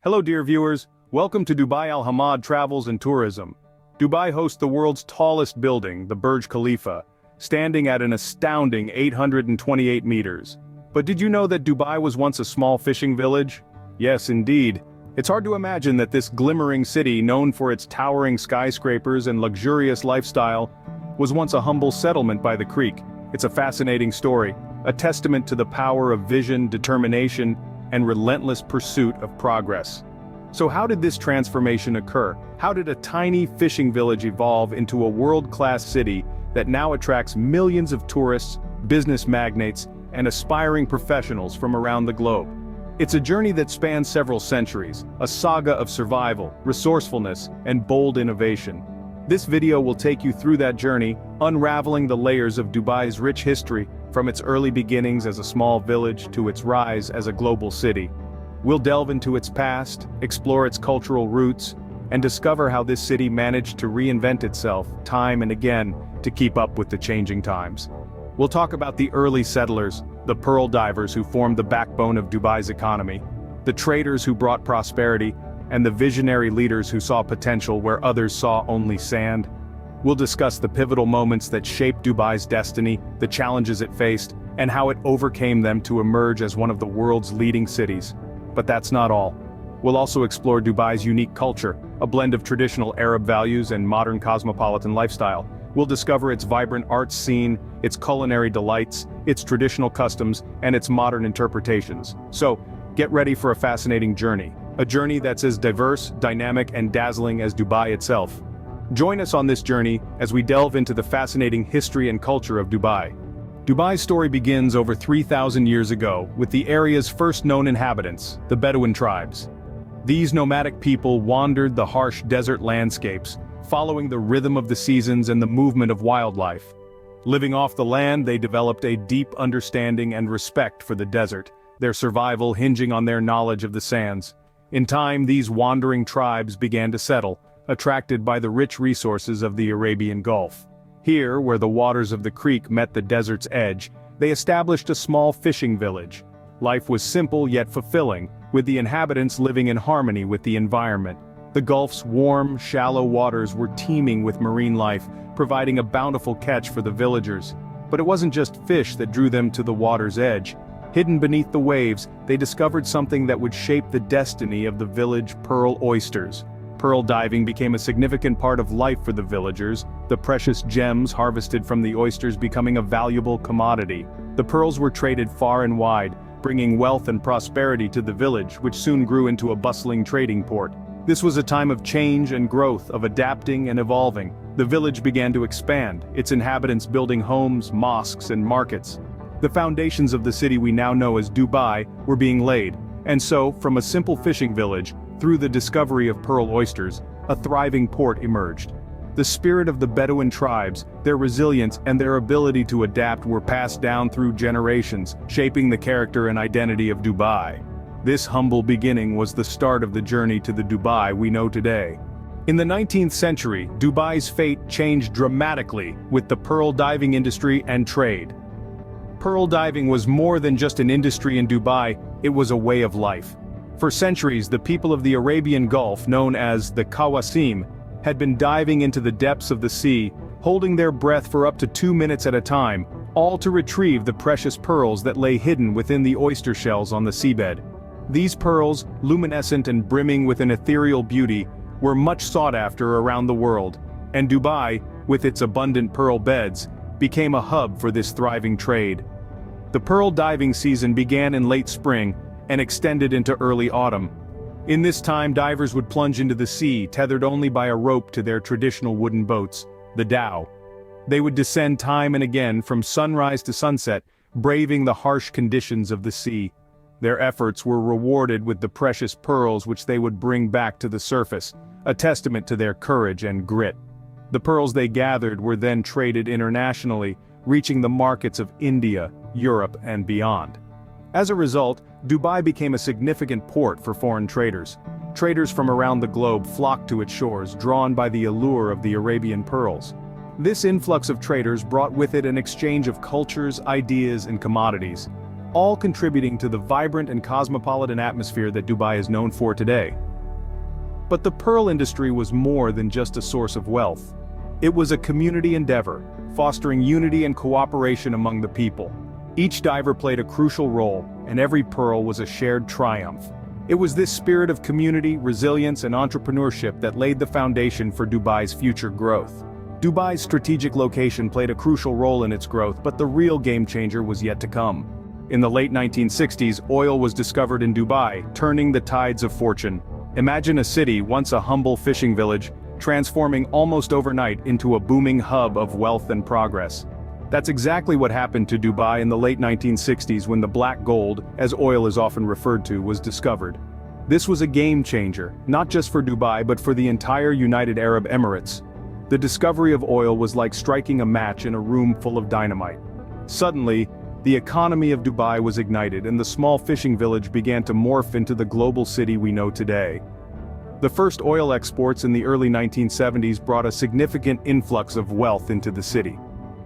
Hello dear viewers, welcome to Dubai Al Hammad Travels and Tourism. Dubai hosts the world's tallest building, the Burj Khalifa, standing at an astounding 828 meters. But did you know that Dubai was once a small fishing village? Yes, indeed. It's hard to imagine that this glimmering city, known for its towering skyscrapers and luxurious lifestyle, was once a humble settlement by the creek. It's a fascinating story, a testament to the power of vision, determination, and relentless pursuit of progress. So how did this transformation occur? How did a tiny fishing village evolve into a world-class city that now attracts millions of tourists, business magnates, and aspiring professionals from around the globe? It's a journey that spans several centuries, a saga of survival, resourcefulness, and bold innovation. This video will take you through that journey, unraveling the layers of Dubai's rich history, from its early beginnings as a small village to its rise as a global city. We'll delve into its past, explore its cultural roots, and discover how this city managed to reinvent itself time and again to keep up with the changing times. We'll talk about the early settlers, the pearl divers who formed the backbone of Dubai's economy, the traders who brought prosperity, and the visionary leaders who saw potential where others saw only sand. We'll discuss the pivotal moments that shaped Dubai's destiny, the challenges it faced, and how it overcame them to emerge as one of the world's leading cities. But that's not all. We'll also explore Dubai's unique culture, a blend of traditional Arab values and modern cosmopolitan lifestyle. We'll discover its vibrant arts scene, its culinary delights, its traditional customs, and its modern interpretations. So, get ready for a fascinating journey. A journey that's as diverse, dynamic, and dazzling as Dubai itself. Join us on this journey as we delve into the fascinating history and culture of Dubai. Dubai's story begins over 3,000 years ago, with the area's first known inhabitants, the Bedouin tribes. These nomadic people wandered the harsh desert landscapes, following the rhythm of the seasons and the movement of wildlife. Living off the land, they developed a deep understanding and respect for the desert, their survival hinging on their knowledge of the sands. In time, these wandering tribes began to settle, attracted by the rich resources of the Arabian Gulf. Here, where the waters of the creek met the desert's edge, they established a small fishing village. Life was simple yet fulfilling, with the inhabitants living in harmony with the environment. The Gulf's warm, shallow waters were teeming with marine life, providing a bountiful catch for the villagers. But it wasn't just fish that drew them to the water's edge. Hidden beneath the waves, they discovered something that would shape the destiny of the village: pearl oysters. Pearl diving became a significant part of life for the villagers, the precious gems harvested from the oysters becoming a valuable commodity. The pearls were traded far and wide, bringing wealth and prosperity to the village, which soon grew into a bustling trading port. This was a time of change and growth, of adapting and evolving. The village began to expand, its inhabitants building homes, mosques, and markets. The foundations of the city we now know as Dubai were being laid, and so, from a simple fishing village, through the discovery of pearl oysters, a thriving port emerged. The spirit of the Bedouin tribes, their resilience and their ability to adapt were passed down through generations, shaping the character and identity of Dubai. This humble beginning was the start of the journey to the Dubai we know today. In the 19th century, Dubai's fate changed dramatically with the pearl diving industry and trade. Pearl diving was more than just an industry in Dubai, it was a way of life. For centuries, the people of the Arabian Gulf, known as the Qawasim, had been diving into the depths of the sea, holding their breath for up to 2 minutes at a time, all to retrieve the precious pearls that lay hidden within the oyster shells on the seabed. These pearls, luminescent and brimming with an ethereal beauty, were much sought after around the world, and Dubai, with its abundant pearl beds, became a hub for this thriving trade. The pearl diving season began in late spring and extended into early autumn. In this time, divers would plunge into the sea, tethered only by a rope to their traditional wooden boats, the dhow. They would descend time and again from sunrise to sunset, braving the harsh conditions of the sea. Their efforts were rewarded with the precious pearls which they would bring back to the surface, a testament to their courage and grit. The pearls they gathered were then traded internationally, reaching the markets of India, Europe, and beyond. As a result, Dubai became a significant port for foreign traders. Traders from around the globe flocked to its shores, drawn by the allure of the Arabian pearls. This influx of traders brought with it an exchange of cultures, ideas, and commodities. all contributing to the vibrant and cosmopolitan atmosphere that Dubai is known for today. But the pearl industry was more than just a source of wealth. It was a community endeavor, fostering unity and cooperation among the people. Each diver played a crucial role, and every pearl was a shared triumph. It was this spirit of community, resilience, and entrepreneurship that laid the foundation for Dubai's future growth. Dubai's strategic location played a crucial role in its growth, but the real game-changer was yet to come. In the late 1960s, oil was discovered in Dubai, turning the tides of fortune. Imagine a city, once a humble fishing village, transforming almost overnight into a booming hub of wealth and progress. That's exactly what happened to Dubai in the late 1960s when the black gold, as oil is often referred to, was discovered. This was a game-changer, not just for Dubai but for the entire United Arab Emirates. The discovery of oil was like striking a match in a room full of dynamite. Suddenly, the economy of Dubai was ignited and the small fishing village began to morph into the global city we know today. The first oil exports in the early 1970s brought a significant influx of wealth into the city.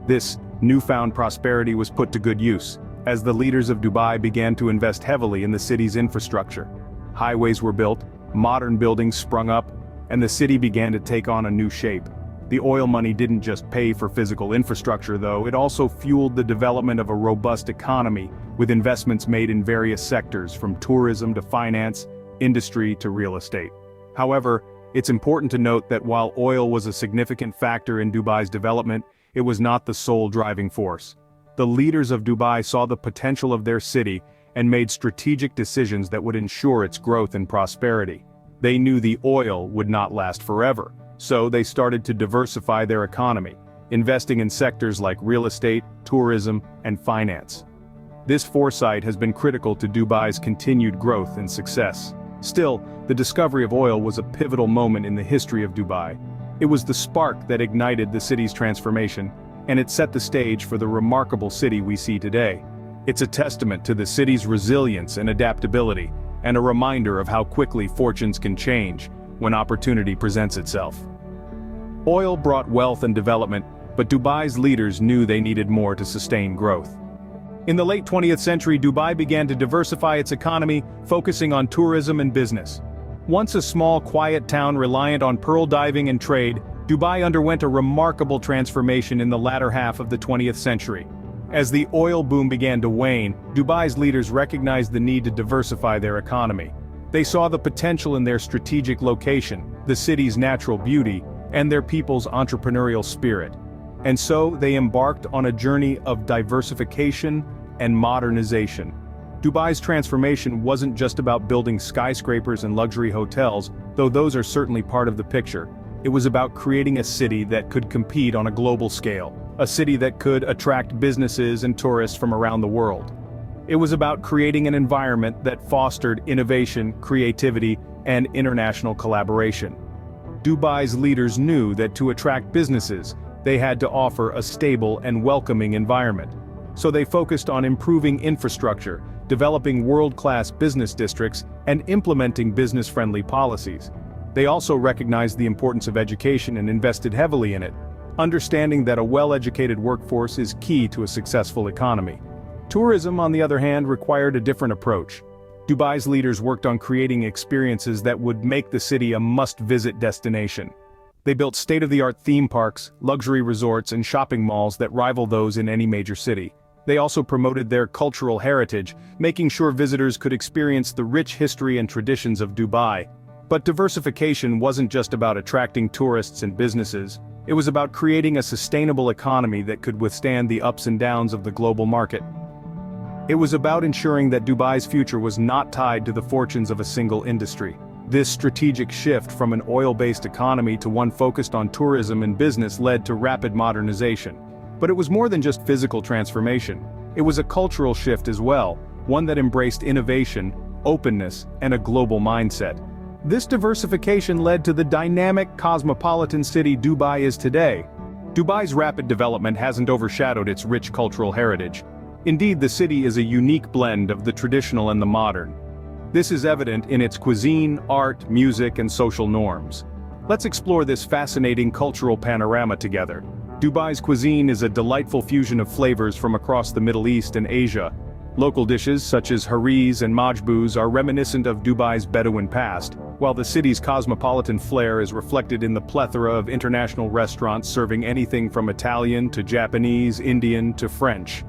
This newfound prosperity was put to good use, as the leaders of Dubai began to invest heavily in the city's infrastructure. Highways were built, modern buildings sprung up, and the city began to take on a new shape. The oil money didn't just pay for physical infrastructure though, it also fueled the development of a robust economy, with investments made in various sectors from tourism to finance, industry to real estate. However, it's important to note that while oil was a significant factor in Dubai's development, it was not the sole driving force. The leaders of Dubai saw the potential of their city and made strategic decisions that would ensure its growth and prosperity. They knew the oil would not last forever. So they started to diversify their economy, investing in sectors like real estate, tourism, and finance. This foresight has been critical to Dubai's continued growth and success. Still, the discovery of oil was a pivotal moment in the history of Dubai. It was the spark that ignited the city's transformation, and it set the stage for the remarkable city we see today. It's a testament to the city's resilience and adaptability, and a reminder of how quickly fortunes can change when opportunity presents itself. Oil brought wealth and development, but Dubai's leaders knew they needed more to sustain growth. In the late 20th century, Dubai began to diversify its economy, focusing on tourism and business. Once a small, quiet town reliant on pearl diving and trade, Dubai underwent a remarkable transformation in the latter half of the 20th century. As the oil boom began to wane, Dubai's leaders recognized the need to diversify their economy. They saw the potential in their strategic location, the city's natural beauty, and their people's entrepreneurial spirit. And so they embarked on a journey of diversification and modernization. Dubai's transformation wasn't just about building skyscrapers and luxury hotels, though those are certainly part of the picture. It was about creating a city that could compete on a global scale, a city that could attract businesses and tourists from around the world. It was about creating an environment that fostered innovation, creativity, and international collaboration. Dubai's leaders knew that to attract businesses, they had to offer a stable and welcoming environment. So they focused on improving infrastructure, developing world-class business districts, and implementing business-friendly policies. They also recognized the importance of education and invested heavily in it, understanding that a well-educated workforce is key to a successful economy. Tourism, on the other hand, required a different approach. Dubai's leaders worked on creating experiences that would make the city a must-visit destination. They built state-of-the-art theme parks, luxury resorts, and shopping malls that rival those in any major city. They also promoted their cultural heritage, making sure visitors could experience the rich history and traditions of Dubai. But diversification wasn't just about attracting tourists and businesses. It was about creating a sustainable economy that could withstand the ups and downs of the global market. It was about ensuring that Dubai's future was not tied to the fortunes of a single industry. This strategic shift from an oil-based economy to one focused on tourism and business led to rapid modernization. But it was more than just physical transformation. It was a cultural shift as well, one that embraced innovation, openness, and a global mindset. This diversification led to the dynamic, cosmopolitan city Dubai is today. Dubai's rapid development hasn't overshadowed its rich cultural heritage. Indeed, the city is a unique blend of the traditional and the modern. This is evident in its cuisine, art, music, and social norms. Let's explore this fascinating cultural panorama together. Dubai's cuisine is a delightful fusion of flavors from across the Middle East and Asia. Local dishes such as haris and majbouz are reminiscent of Dubai's Bedouin past, while the city's cosmopolitan flair is reflected in the plethora of international restaurants serving anything from Italian to Japanese, Indian to French.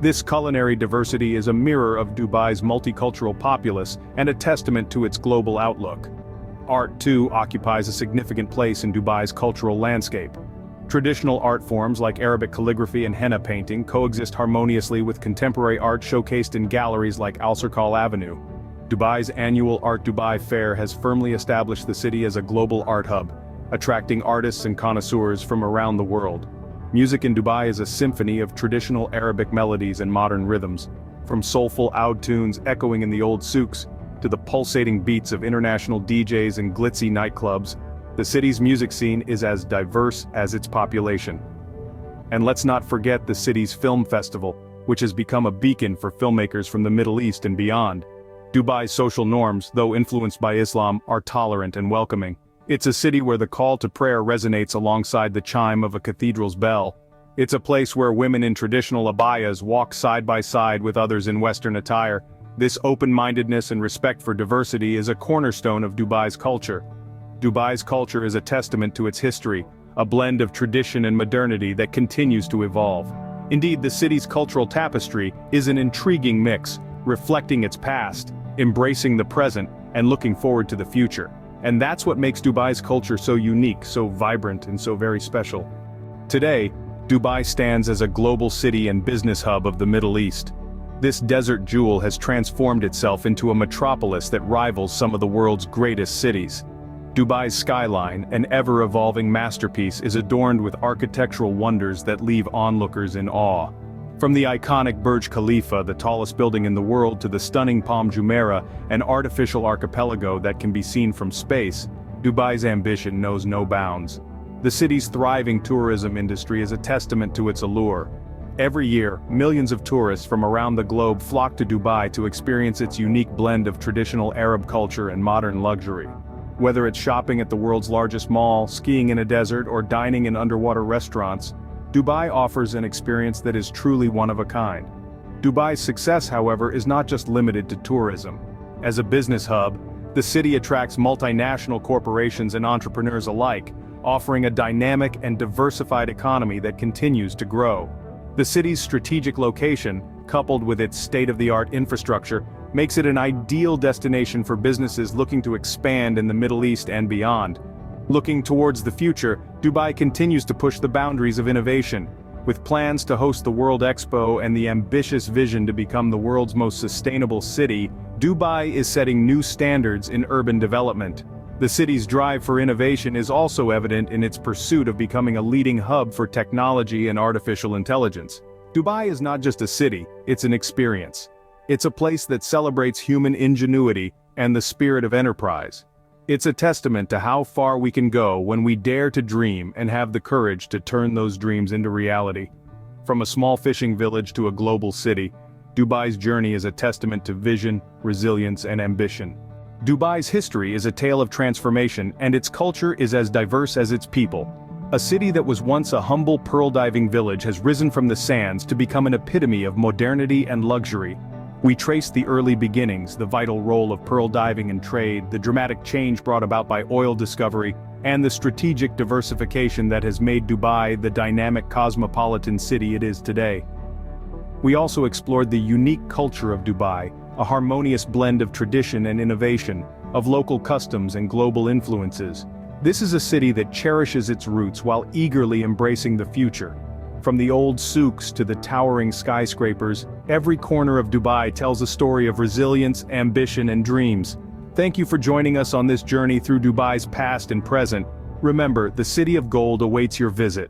This culinary diversity is a mirror of Dubai's multicultural populace and a testament to its global outlook. Art, too, occupies a significant place in Dubai's cultural landscape. Traditional art forms like Arabic calligraphy and henna painting coexist harmoniously with contemporary art showcased in galleries like Al Sirkal Avenue. Dubai's annual Art Dubai Fair has firmly established the city as a global art hub, attracting artists and connoisseurs from around the world. Music in Dubai is a symphony of traditional Arabic melodies and modern rhythms, from soulful oud tunes echoing in the old souks, to the pulsating beats of international DJs and glitzy nightclubs. The city's music scene is as diverse as its population. And let's not forget the city's film festival, which has become a beacon for filmmakers from the Middle East and beyond. Dubai's social norms, though influenced by Islam, are tolerant and welcoming. It's a city where the call to prayer resonates alongside the chime of a cathedral's bell. It's a place where women in traditional abayas walk side by side with others in Western attire. This open-mindedness and respect for diversity is a cornerstone of Dubai's culture. Dubai's culture is a testament to its history, a blend of tradition and modernity that continues to evolve. Indeed, the city's cultural tapestry is an intriguing mix, reflecting its past, embracing the present, and looking forward to the future. And that's what makes Dubai's culture so unique, so vibrant, and so very special. Today, Dubai stands as a global city and business hub of the Middle East. This desert jewel has transformed itself into a metropolis that rivals some of the world's greatest cities. Dubai's skyline, an ever-evolving masterpiece, is adorned with architectural wonders that leave onlookers in awe. From the iconic Burj Khalifa, the tallest building in the world, to the stunning Palm Jumeirah, an artificial archipelago that can be seen from space, Dubai's ambition knows no bounds. The city's thriving tourism industry is a testament to its allure. Every year, millions of tourists from around the globe flock to Dubai to experience its unique blend of traditional Arab culture and modern luxury. Whether it's shopping at the world's largest mall, skiing in a desert, or dining in underwater restaurants, Dubai offers an experience that is truly one of a kind. Dubai's success, however, is not just limited to tourism. As a business hub, the city attracts multinational corporations and entrepreneurs alike, offering a dynamic and diversified economy that continues to grow. The city's strategic location, coupled with its state-of-the-art infrastructure, makes it an ideal destination for businesses looking to expand in the Middle East and beyond. Looking towards the future, Dubai continues to push the boundaries of innovation. With plans to host the World Expo and the ambitious vision to become the world's most sustainable city, Dubai is setting new standards in urban development. The city's drive for innovation is also evident in its pursuit of becoming a leading hub for technology and artificial intelligence. Dubai is not just a city, it's an experience. It's a place that celebrates human ingenuity and the spirit of enterprise. It's a testament to how far we can go when we dare to dream and have the courage to turn those dreams into reality. From a small fishing village to a global city, Dubai's journey is a testament to vision, resilience, and ambition. Dubai's history is a tale of transformation, and its culture is as diverse as its people. A city that was once a humble pearl diving village has risen from the sands to become an epitome of modernity and luxury. We trace the early beginnings, the vital role of pearl diving and trade, the dramatic change brought about by oil discovery, and the strategic diversification that has made Dubai the dynamic cosmopolitan city it is today. We also explored the unique culture of Dubai, a harmonious blend of tradition and innovation, of local customs and global influences. This is a city that cherishes its roots while eagerly embracing the future. From the old souks to the towering skyscrapers, every corner of Dubai tells a story of resilience, ambition, and dreams. Thank you for joining us on this journey through Dubai's past and present. Remember, the City of Gold awaits your visit.